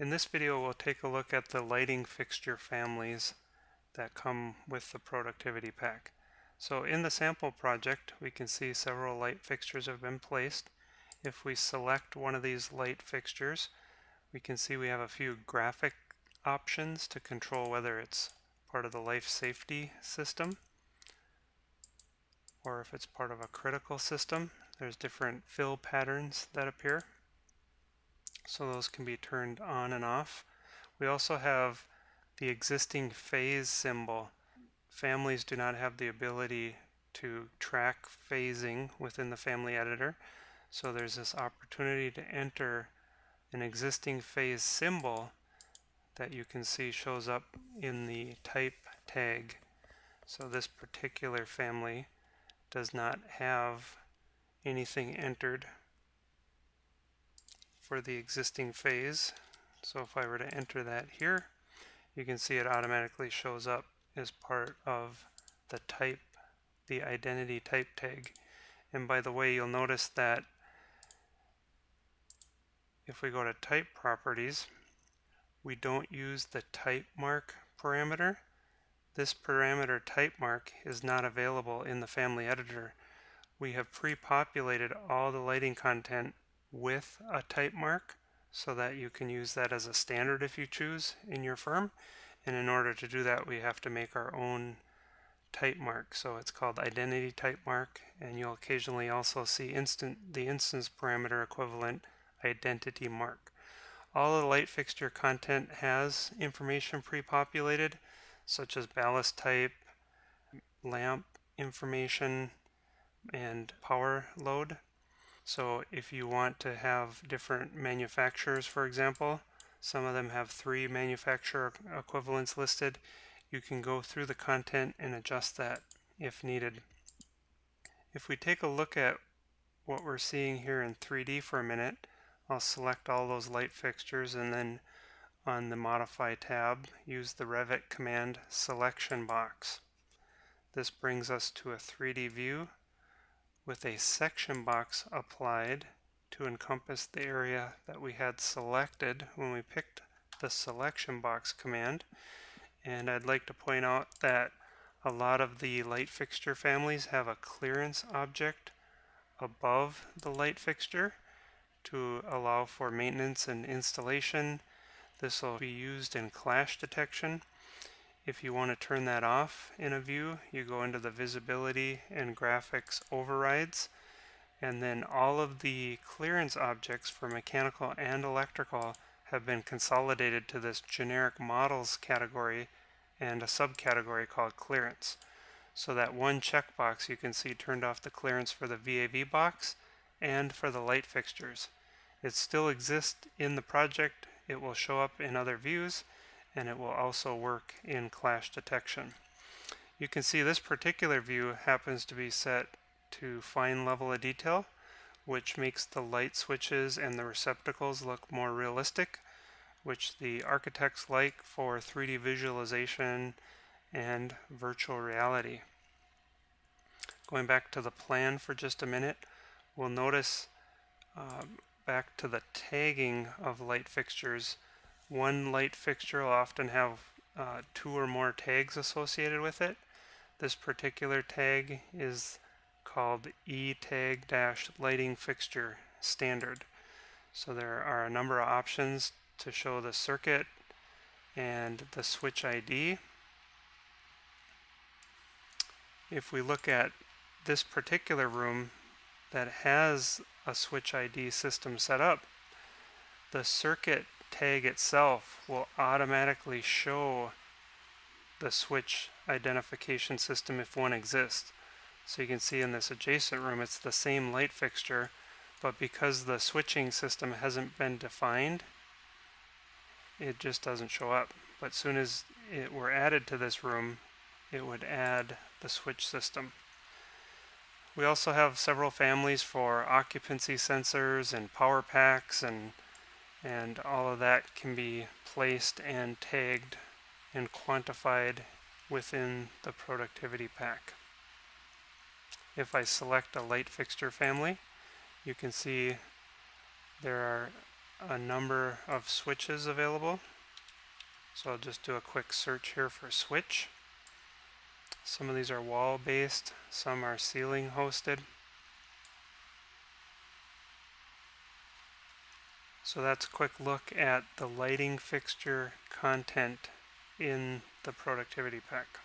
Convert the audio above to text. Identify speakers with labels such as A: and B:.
A: In this video, we'll take a look at the lighting fixture families that come with the productivity pack. So in the sample project, we can see several light fixtures have been placed. If we select one of these light fixtures, we can see we have a few graphic options to control whether it's part of the life safety system or if it's part of a critical system. There's different fill patterns that appear, so those can be turned on and off. We also have the existing phase symbol. Families do not have the ability to track phasing within the family editor, so there's this opportunity to enter an existing phase symbol that you can see shows up in the type tag. So this particular family does not have anything entered for the existing phase. So if I were to enter that here, you can see it automatically shows up as part of the type, the identity type tag. And by the way, you'll notice that if we go to type properties, we don't use the type mark parameter. This parameter type mark is not available in the family editor. We have pre-populated all the lighting content with a type mark so that you can use that as a standard if you choose in your firm. And in order to do that, we have to make our own type mark. So it's called identity type mark, and you'll occasionally also see the instance parameter equivalent identity mark. All of the light fixture content has information pre-populated, such as ballast type, lamp information, and power load. So if you want to have different manufacturers, for example, some of them have 3 manufacturer equivalents listed, you can go through the content and adjust that if needed. If we take a look at what we're seeing here in 3D for a minute, I'll select all those light fixtures and then on the Modify tab, use the Revit command selection box. This brings us to a 3D view with a section box applied to encompass the area that we had selected when we picked the selection box command. And I'd like to point out that a lot of the light fixture families have a clearance object above the light fixture to allow for maintenance and installation. This will be used in clash detection. If you want to turn that off in a view, you go into the visibility and graphics overrides, and then all of the clearance objects for mechanical and electrical have been consolidated to this generic models category and a subcategory called clearance. So that one checkbox you can see turned off the clearance for the VAV box and for the light fixtures. It still exists in the project, it will show up in other views, and it will also work in clash detection. You can see this particular view happens to be set to fine level of detail, which makes the light switches and the receptacles look more realistic, which the architects like for 3D visualization and virtual reality. Going back to the plan for just a minute, we'll notice back to the tagging of light fixtures. One light fixture will often have 2 or more tags associated with it. This particular tag is called E-tag-lighting fixture standard. So there are a number of options to show the circuit and the switch ID. If we look at this particular room that has a switch ID system set up, the circuit tag itself will automatically show the switch identification system if one exists. So you can see in this adjacent room it's the same light fixture, but because the switching system hasn't been defined, it just doesn't show up. But as soon as it were added to this room, it would add the switch system. We also have several families for occupancy sensors and power packs, and all of that can be placed and tagged and quantified within the productivity pack. If I select a light fixture family, you can see there are a number of switches available. So I'll just do a quick search here for switch. Some of these are wall based, some are ceiling hosted. So that's a quick look at the lighting fixture content in the productivity pack.